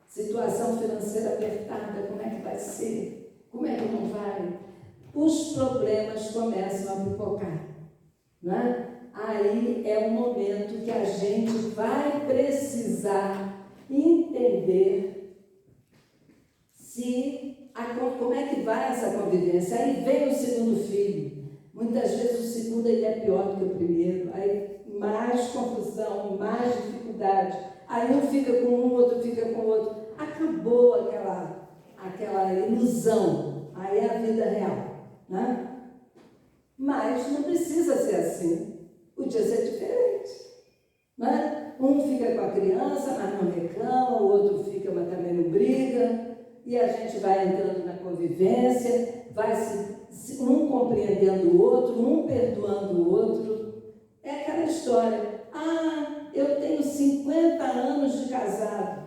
situação financeira apertada, como é que vai ser? Como é que não vai? Os problemas começam a pipocar, não é? Aí é um momento que a gente vai precisar entender como é que vai essa convivência. Aí vem o segundo filho. Muitas vezes o segundo ele é pior do que o primeiro. Aí mais confusão, mais dificuldade. Aí um fica com um, outro fica com o outro. Acabou aquela ilusão. Aí é a vida real, né? Mas não precisa ser assim. Podia ser diferente, né? Um fica com a criança, mas não reclama, o outro fica, mas também não briga, e a gente vai entrando na convivência, vai um compreendendo o outro, um perdoando o outro. É aquela história, eu tenho 50 anos de casado.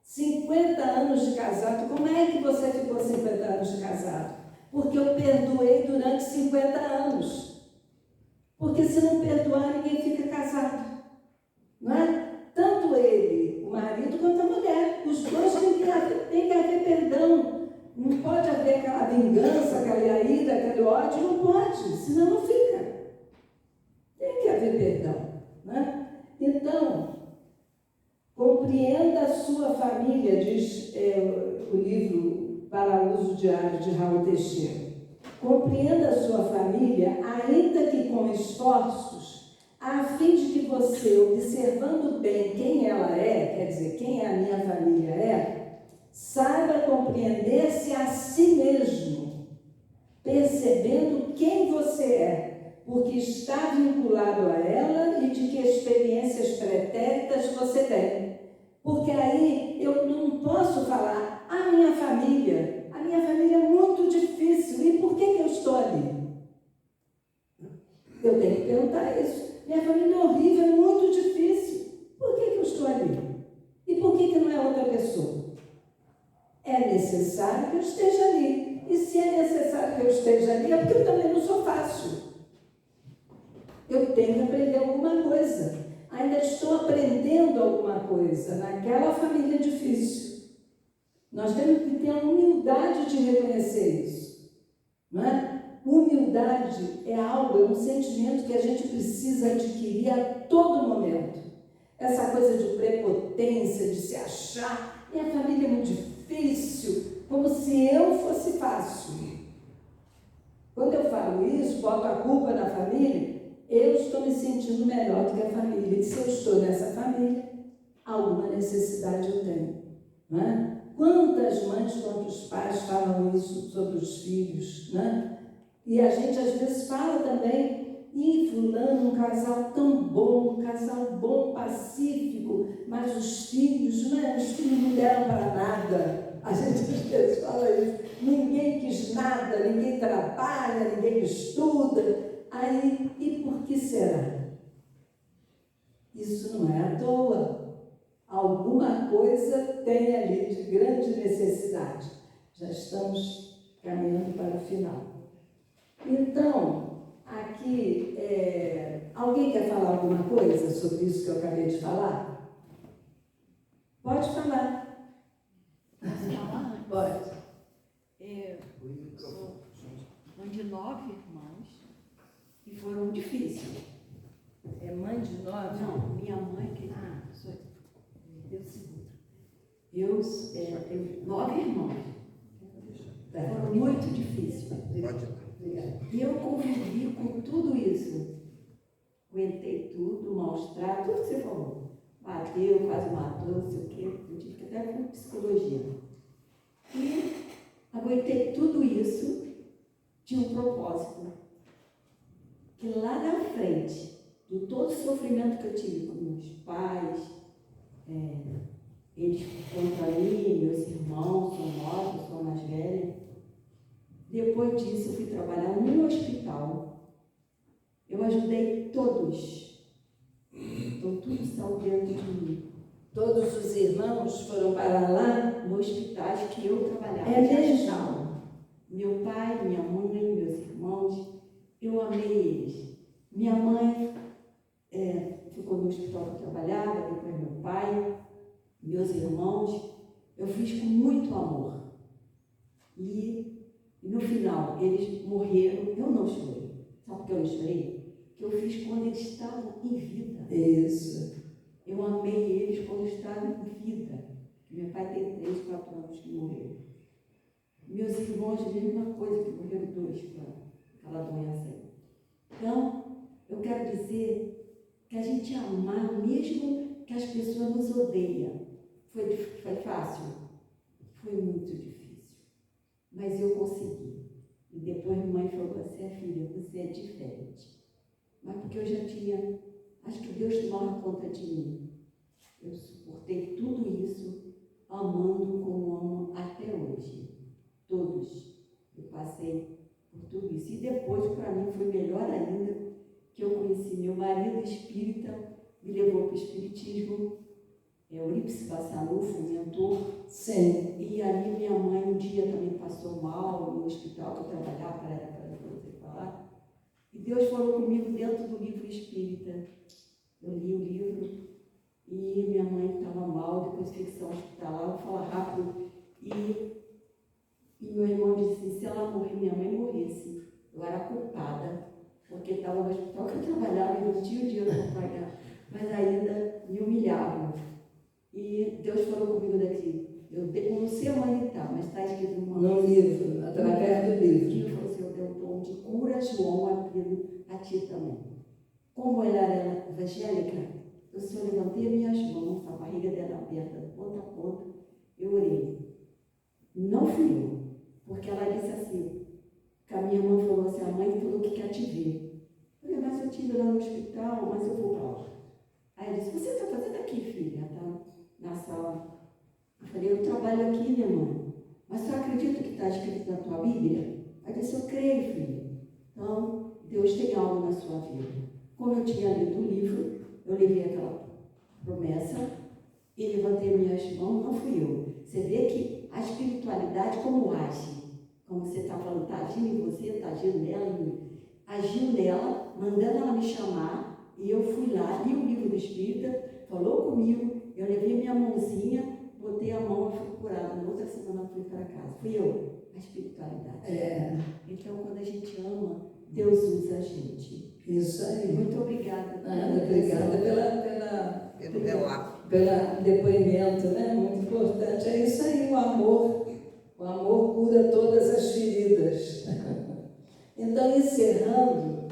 50 anos de casado, como é que você ficou 50 anos de casado? Porque eu perdoei durante 50 anos. Porque se não perdoar, ninguém fica casado. Não é? Tanto ele, o marido, quanto a mulher. Os dois tem que haver perdão. Não pode haver aquela vingança, aquela ira, aquele ódio. Não pode, senão não fica. Tem que haver perdão. Não é? Então, compreenda a sua família, diz o livro Para Uso Diário de Raul Teixeira. Compreenda a sua família, ainda que com esforços, a fim de que você, observando bem quem ela é, quer dizer, quem a minha família saiba compreender-se a si mesmo, percebendo quem você é, porque está vinculado a ela e de que experiências pretéritas você tem. Porque aí eu não posso falar, a minha família é muito difícil, e por que eu estou ali? Eu tenho que perguntar isso. Minha família é horrível, é muito difícil, por que eu estou ali? E por que não é outra pessoa? É necessário que eu esteja ali, e se é necessário que eu esteja ali, é porque eu também não sou fácil. Eu tenho que aprender alguma coisa. Ainda estou aprendendo alguma coisa naquela família difícil. Nós temos que ter a humildade de reconhecer isso. Não é? Humildade é um sentimento que a gente precisa adquirir a todo momento. Essa coisa de prepotência, de se achar, minha família é muito difícil, como se eu fosse fácil. Quando eu falo isso, boto a culpa na família, eu estou me sentindo melhor do que a família. E se eu estou nessa família, alguma necessidade eu tenho. Não é? Quantas mães, quantos pais falam isso sobre os filhos, né? E a gente às vezes fala também, e fulano, um casal tão bom, um casal bom, pacífico, mas os filhos, né? Os filhos não deram para nada. A gente às vezes fala isso. Ninguém quis nada, ninguém trabalha, ninguém estuda. Aí, e por que será? Isso não é à toa. Alguma coisa tem ali de grande necessidade. Já estamos caminhando para o final. Então, aqui, alguém quer falar alguma coisa sobre isso que eu acabei de falar? Pode falar. Posso falar? Pode. Eu sou mãe de 9 irmãos e foram difíceis. É mãe de 9? Não, minha mãe que sou eu segunda. Eu 9 irmãos. Tá. Foram muito difíceis. Obrigada. E eu convivi com tudo isso. Aguentei tudo, maus tratos, tudo que você falou. Bateu, quase matou, não sei o quê. Eu tive que até com psicologia. E aguentei tudo isso de um propósito. Que lá na frente, de todo o sofrimento que eu tive com meus pais, eles contra mim, meus irmãos, são 9, eu sou a mais velha. Depois disso, eu fui trabalhar num hospital. Eu ajudei todos. Então, tudo saiu dentro de mim. Todos os irmãos foram para lá? No hospitais que eu trabalhava. É de mesmo? ajudar. Meu pai, minha mãe, meus irmãos, eu amei eles. Minha mãe ficou no hospital que eu trabalhava, depois meu pai, meus irmãos. Eu fiz com muito amor. E no final, eles morreram. Eu não chorei. Sabe por que eu não chorei? Porque eu fiz quando eles estavam em vida. Isso. Eu amei eles quando estavam em vida. Meu pai tem 3, 4 anos que morreu. Meus irmãos, a mesma coisa, que morreram 2 com aquela doença aí. Então, eu quero dizer que a gente amar, mesmo que as pessoas nos odeiam. Foi fácil? Foi muito difícil. Mas eu consegui. E depois minha mãe falou assim, filha, você é diferente. Mas porque eu já tinha, acho que Deus tomava conta de mim. Eu suportei tudo isso, amando como amo até hoje. Todos. Eu passei por tudo isso. E depois, para mim, foi melhor ainda, que eu conheci meu marido espírita, me levou para o espiritismo, Eurípides Passanufo, mentor. Sim. E aí minha mãe um dia também passou mal no hospital que eu trabalhava, para você falar. E Deus falou comigo dentro do livro espírita. Eu li o livro e minha mãe estava mal, depois ficção hospitalar, eu vou falar rápido. E meu irmão disse, se ela morrer, minha mãe morresse, eu era culpada, porque estava no hospital que eu trabalhava e não tinha o dinheiro para pagar, mas ainda me humilhavam. E Deus falou comigo daqui, eu não sei onde está, mas está escrito no livro, através do livro. Ele falou assim, eu dei o dom de cura, João, apelido a ti também. Como ela era evangélica, eu só levantei minhas mãos, a barriga dela aberta, de ponta a ponta, eu orei. Não fui eu, porque ela disse assim, que a minha mãe falou assim, a mãe falou que quer te ver. Eu falei, mas eu estive lá no hospital, mas eu vou para lá. Aí ele disse, você está fazendo aqui, filha? Tá na sala. Eu falei, eu trabalho aqui, minha mãe. Mas você acredita que está escrito na tua Bíblia? Aí disse, eu creio, filha. Então, Deus tem algo na sua vida. Como eu tinha lido o livro, eu levei aquela promessa e levantei minhas mãos, não fui eu. Você vê que a espiritualidade como age. Como você está falando, está agindo em você, está agindo nela, em mim. Agiu nela, mandando ela me chamar, e eu fui lá, li o livro do Espírita, falou comigo, eu levei minha mãozinha, botei a mão e fui curada. Na outra semana eu fui para casa. Fui eu, a espiritualidade. Então, quando a gente ama, Deus usa a gente. Isso aí. Muito obrigada. Obrigada pelo depoimento, né? Muito importante. É isso aí, o amor. O amor cura todas as feridas. Então, encerrando,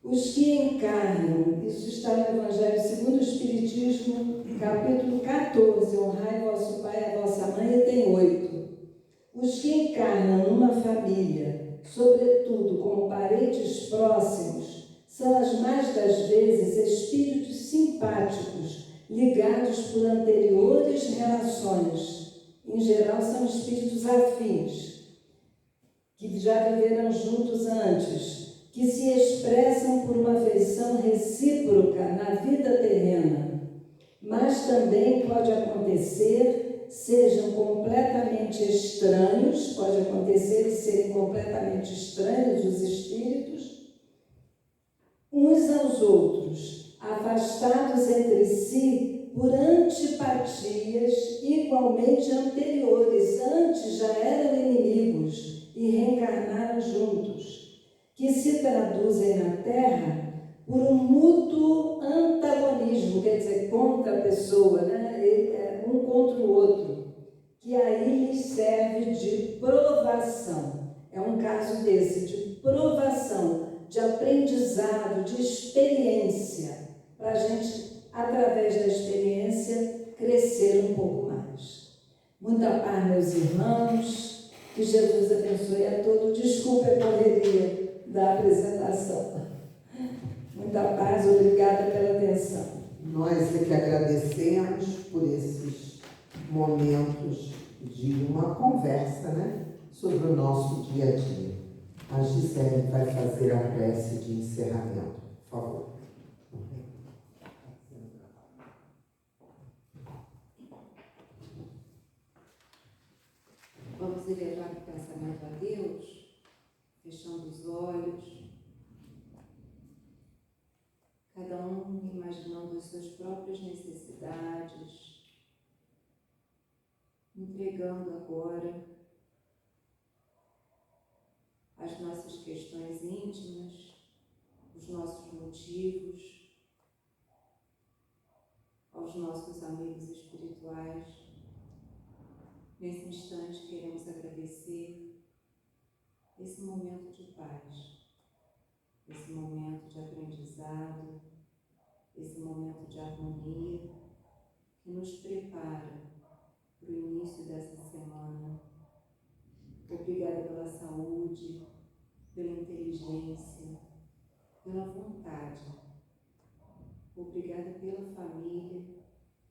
Os que encarnam, isso está no Evangelho segundo o Espiritismo, capítulo 14, honrai vosso pai e a vossa mãe, e tem 8. Os que encarnam numa família, sobretudo como parentes próximos, são as mais das vezes espíritos simpáticos, ligados por anteriores relações. Em geral, são espíritos afins, que já viveram juntos antes, que se expressam por uma afeição recíproca na vida terrena. Mas também pode acontecer, sejam completamente estranhos, pode acontecer de serem completamente estranhos os espíritos, uns aos outros, afastados entre si por antipatias igualmente anteriores, antes já eram inimigos e reencarnaram juntos, que se traduzem na Terra por um mútuo antagonismo, quer dizer, contra a pessoa, né? Um contra o outro, que aí lhes serve de provação. É um caso desse, de provação, de aprendizado, de experiência, para a gente, através da experiência, crescer um pouco mais. Muita paz, meus irmãos, que Jesus abençoe a todos. Desculpe a correria da apresentação. Muita paz, obrigada pela atenção. Nós é que agradecemos por esses momentos de uma conversa, né, sobre o nosso dia a dia. A Gisele vai fazer a prece de encerramento, por favor. Vamos elevar o pensamento a Deus, fechando os olhos, cada um imaginando as suas próprias necessidades, entregando agora as nossas questões íntimas, os nossos motivos, aos nossos amigos espirituais. Nesse instante, queremos agradecer esse momento de paz, esse momento de aprendizado, esse momento de harmonia que nos prepara para o início dessa semana. Obrigada pela saúde, pela inteligência, pela vontade. Obrigada pela família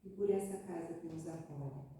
e por essa casa que nos acolhe.